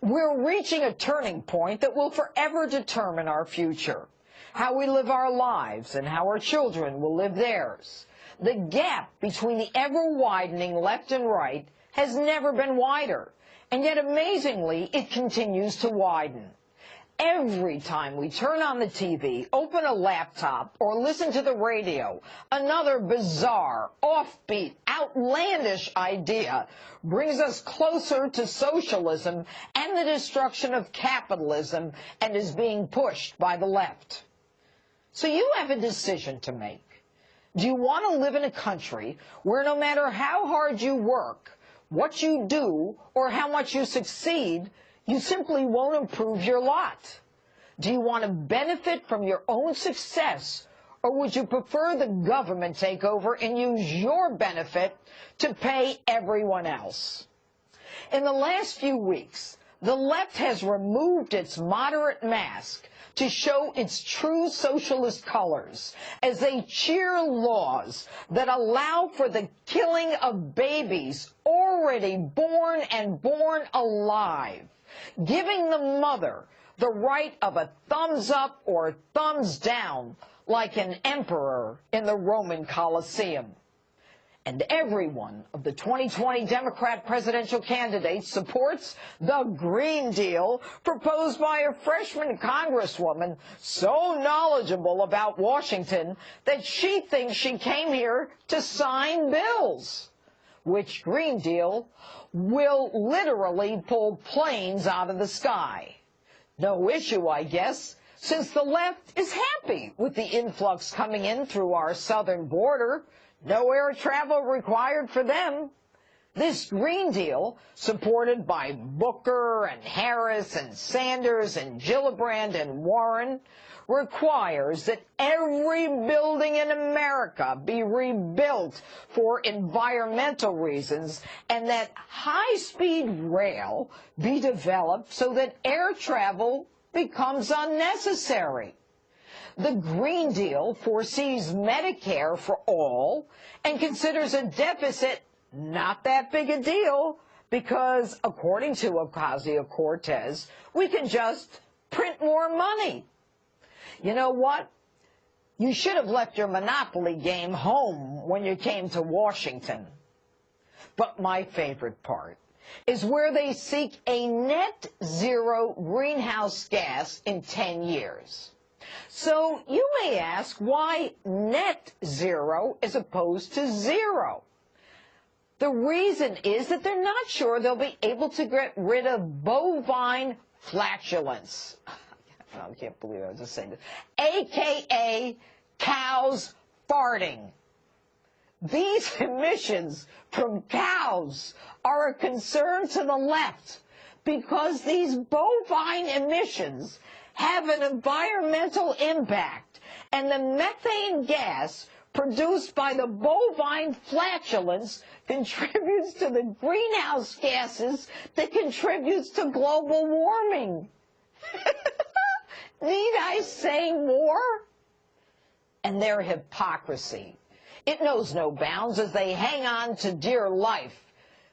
We're reaching a turning point that will forever determine our future, how we live our lives and how our children will live theirs. The gap between the ever-widening left and right has never been wider, and yet amazingly it continues to widen. Every time we turn on the TV, open a laptop, or listen to the radio, another bizarre, offbeat, outlandish idea brings us closer to socialism and the destruction of capitalism and is being pushed by the left. So you have a decision to make. Do you want to live in a country where no matter how hard you work, what you do, or how much you succeed, you simply won't improve your lot? Do you want to benefit from your own success, or would you prefer the government take over and use your benefit to pay everyone else? In the last few weeks, the left has removed its moderate mask to show its true socialist colors as they cheer laws that allow for the killing of babies already born and born alive, giving the mother the right of a thumbs up or thumbs down like an emperor in the Roman Colosseum. And every one of the 2020 Democrat presidential candidates supports the Green Deal proposed by a freshman congresswoman so knowledgeable about Washington that she thinks she came here to sign bills. Which Green Deal will literally pull planes out of the sky. No issue, I guess, since the left is happy with the influx coming in through our southern border. No air travel required for them. This Green Deal, supported by Booker and Harris and Sanders and Gillibrand and Warren, requires that every building in America be rebuilt for environmental reasons and that high-speed rail be developed so that air travel becomes unnecessary. The Green Deal foresees Medicare for all and considers a deficit not that big a deal because, according to OCASIO CORTEZ, we can just print more money. You know what? You should have left your Monopoly game home when you came to Washington. But my favorite part is where they seek a net zero greenhouse gas in 10 years. So you may ask why net zero as opposed to zero. The reason is that they're not sure they'll be able to get rid of bovine flatulence. I can't believe I was just saying this. AKA cows farting. These emissions from cows are a concern to the left because these bovine emissions have an environmental impact, and the methane gas produced by the bovine flatulence contributes to the greenhouse gases that contributes to global warming. Need I say more? And their hypocrisy. It knows no bounds as they hang on to dear life,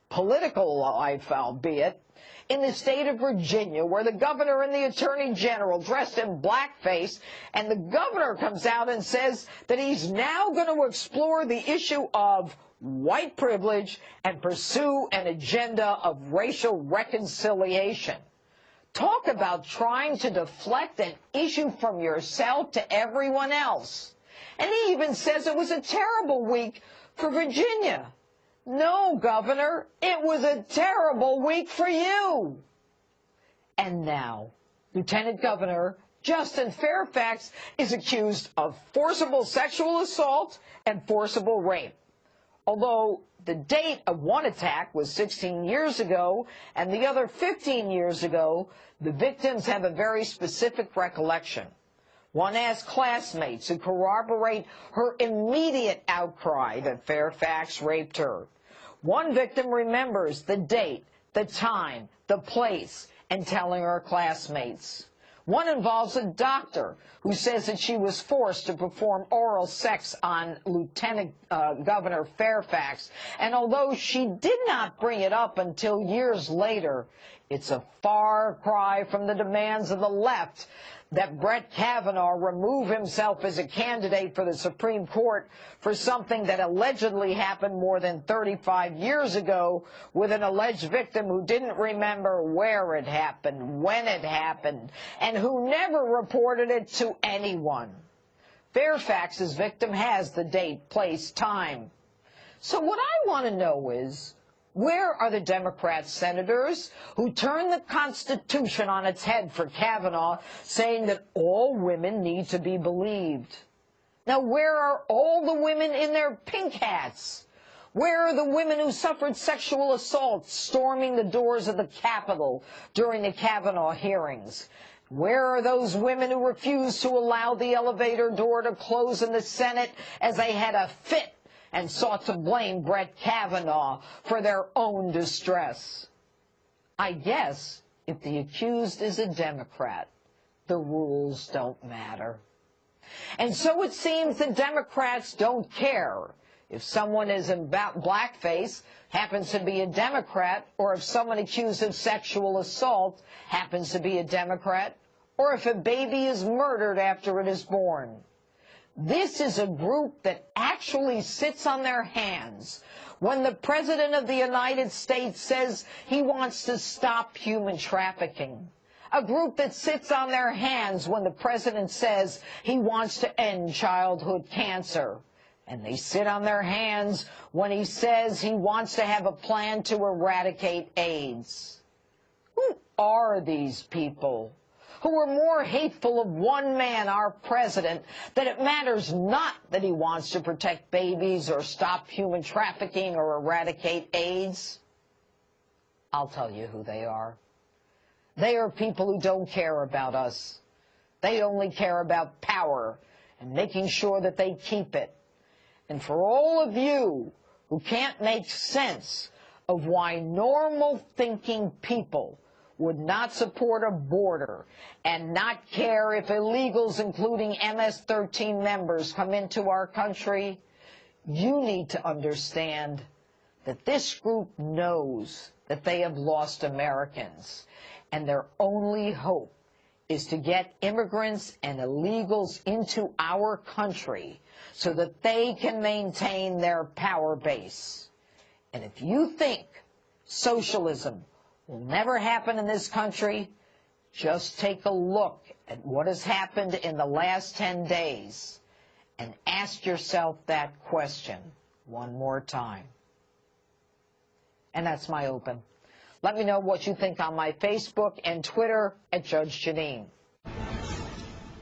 political life albeit, in the state of Virginia, where the governor and the attorney general dressed in blackface, and the governor comes out and says that he's now going to explore the issue of white privilege and pursue an agenda of racial reconciliation. Talk about trying to deflect an issue from yourself to everyone else. And he even says it was a terrible week for Virginia. No, Governor, it was a terrible week for you. And now, Lieutenant Governor Justin Fairfax is accused of forcible sexual assault and forcible rape. Although the date of one attack was 16 years ago and the other 15 years ago, the victims have a very specific recollection. One asked classmates who corroborate her immediate outcry that Fairfax raped her. One victim remembers the date, the time, the place, and telling her classmates. One involves a doctor who says that she was forced to perform oral sex on Lieutenant Governor Fairfax. And although she did not bring it up until years later, it's a far cry from the demands of the left that Brett Kavanaugh remove himself as a candidate for the Supreme Court for something that allegedly happened more than 35 years ago with an alleged victim who didn't remember where it happened, when it happened, and who never reported it to anyone. Fairfax's victim has the date, place, time. So what I want to know is, where are the Democrat senators who turned the Constitution on its head for Kavanaugh, saying that all women need to be believed? Now, where are all the women in their pink hats? Where are the women who suffered sexual assault storming the doors of the Capitol during the Kavanaugh hearings? Where are those women who refused to allow the elevator door to close in the Senate as they had a fit and sought to blame Brett Kavanaugh for their own distress? I guess if the accused is a Democrat, the rules don't matter. And so it seems the Democrats don't care if someone is in blackface, happens to be a Democrat, or if someone accused of sexual assault happens to be a Democrat, or if a baby is murdered after it is born. This is a group that actually sits on their hands when the President of the United States says he wants to stop human trafficking. A group that sits on their hands when the President says he wants to end childhood cancer. And they sit on their hands when he says he wants to have a plan to eradicate AIDS. Who are these people who are more hateful of one man, our president, that it matters not that he wants to protect babies or stop human trafficking or eradicate AIDS? I'll tell you who they are. They are people who don't care about us. They only care about power and making sure that they keep it. And for all of you who can't make sense of why normal thinking people would not support a border and not care if illegals, including MS-13 members, come into our country, you need to understand that this group knows that they have lost Americans, and their only hope is to get immigrants and illegals into our country so that they can maintain their power base. And if you think socialism will never happen in this country, just take a look at what has happened in the last 10 days and ask yourself that question one more time. And that's my open. Let me know what you think on my Facebook and Twitter at Judge Jeanine.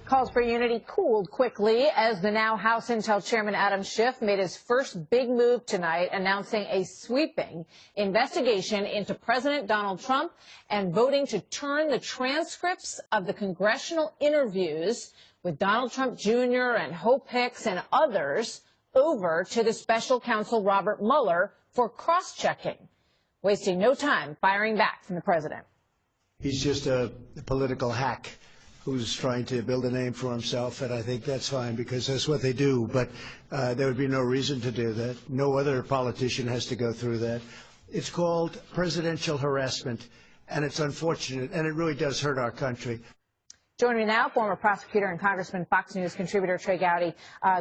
Calls for unity cooled quickly as the now House Intel Chairman Adam Schiff made his first big move tonight, announcing a sweeping investigation into President Donald Trump and voting to turn the transcripts of the congressional interviews with Donald Trump Jr. and Hope Hicks and others over to the special counsel Robert Mueller for cross-checking, wasting no time firing back from the president. He's just a political hack who's trying to build a name for himself, and I think that's fine because that's what they do. But there would be no reason to do that. No other politician has to go through that. It's called presidential harassment, and it's unfortunate, and it really does hurt our country. Joining me now, former prosecutor and Congressman, Fox News contributor Trey Gowdy.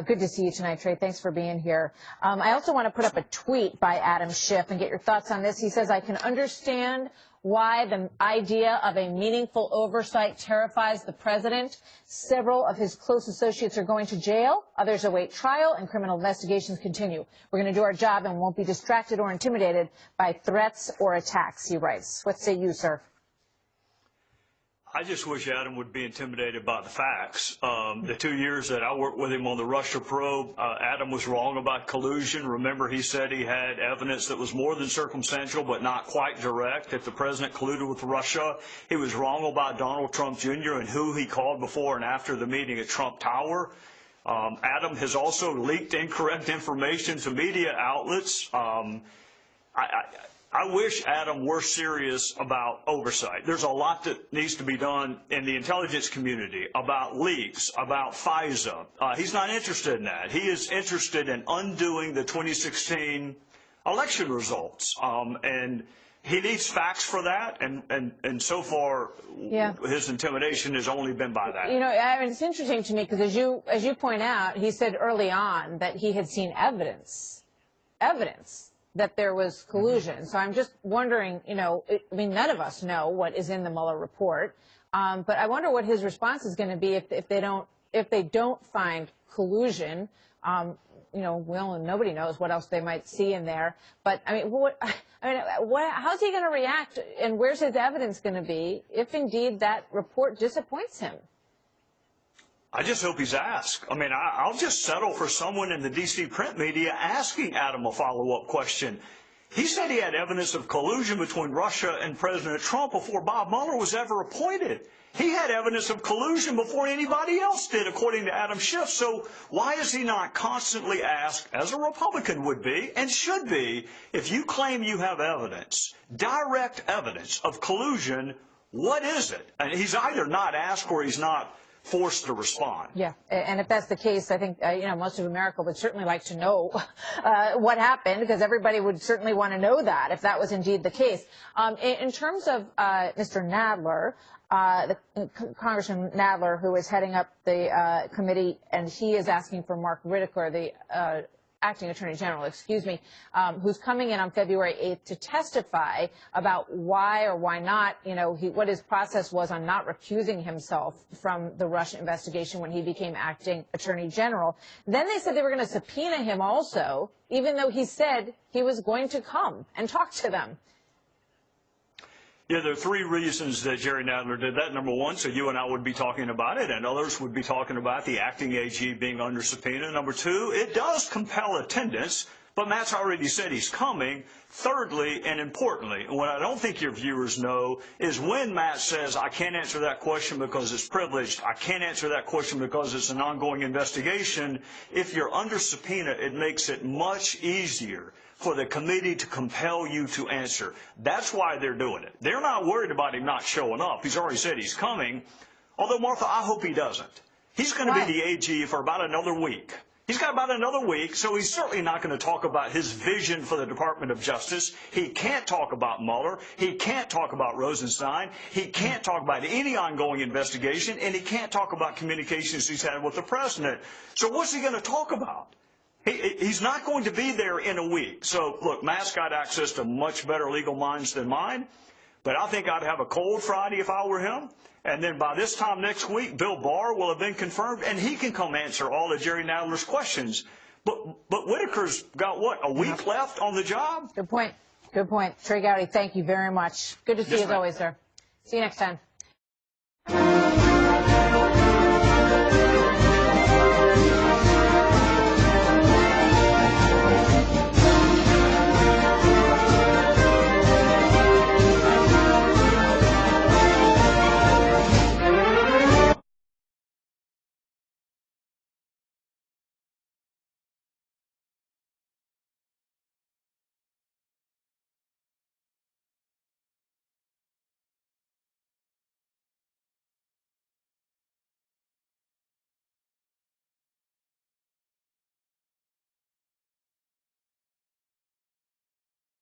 Good to see you tonight, Trey. Thanks for being here. I also want to put up a tweet by Adam Schiff and get your thoughts on this. He says, I can understand why the idea of a meaningful oversight terrifies the president. Several of his close associates are going to jail. Others await trial, and criminal investigations continue. We're going to do our job and won't be distracted or intimidated by threats or attacks, he writes. What say you, sir? I just wish Adam would be intimidated by the facts. The 2 years that I worked with him on the Russia probe, Adam was wrong about collusion. Remember, he said he had evidence that was more than circumstantial but not quite direct, that the president colluded with Russia. He was wrong about Donald Trump Jr. and who he called before and after the meeting at Trump Tower. Adam has also leaked incorrect information to media outlets. I wish Adam were serious about oversight. There's a lot that needs to be done in the intelligence community about leaks, about FISA. He's not interested in that. He is interested in undoing the 2016 election results. And he needs facts for that. And so far, his intimidation has only been by that. You know, I mean, it's interesting to me because as you point out, he said early on that he had seen evidence that there was collusion. So I'm just wondering, you know, I mean, none of us know what is in the Mueller report, but I wonder what his response is going to be if they don't find collusion. You know, nobody knows what else they might see in there. But I mean, how's he going to react, and where's his evidence going to be if indeed that report disappoints him? I just hope he's asked. I mean, I'll just settle for someone in the D.C. print media asking Adam a follow-up question. He said he had evidence of collusion between Russia and President Trump before Bob Mueller was ever appointed. He had evidence of collusion before anybody else did, according to Adam Schiff. So why is he not constantly asked, as a Republican would be and should be, if you claim you have evidence, direct evidence of collusion, what is it? And he's either not asked or he's not forced to respond. Yeah, and if that's the case, I think you know, most of America would certainly like to know what happened, because everybody would certainly want to know that if that was indeed the case. In terms of Mr. Nadler, Congressman Nadler, who is heading up the committee, and he is asking for Mark Whitaker, the acting attorney general, who's coming in on February 8th to testify about why or why not, you know, what his process was on not recusing himself from the Russia investigation when he became acting attorney general. Then they said they were going to subpoena him also, even though he said he was going to come and talk to them. Yeah, there are three reasons that Jerry Nadler did that. Number one, so you and I would be talking about it, and others would be talking about the acting AG being under subpoena. Number two, it does compel attendance, but Matt's already said he's coming. Thirdly, and importantly, what I don't think your viewers know is when Matt says, I can't answer that question because it's privileged, I can't answer that question because it's an ongoing investigation, if you're under subpoena, it makes it much easier for the committee to compel you to answer. That's why they're doing it. They're not worried about him not showing up. He's already said he's coming. Although, Martha, I hope he doesn't. He's going to be the AG for about another week. He's got about another week, so he's certainly not going to talk about his vision for the Department of Justice. He can't talk about Mueller. He can't talk about Rosenstein. He can't talk about any ongoing investigation, and he can't talk about communications he's had with the president. So what's he going to talk about? He's not going to be there in a week. So, look, Matt's got access to much better legal minds than mine, but I think I'd have a cold Friday if I were him. And then by this time next week, Bill Barr will have been confirmed, and he can come answer all of Jerry Nadler's questions. But Whitaker's got, what, a week left on the job? Good point. Good point. Trey Gowdy, thank you very much. Good to see you as always, sir. See you next time.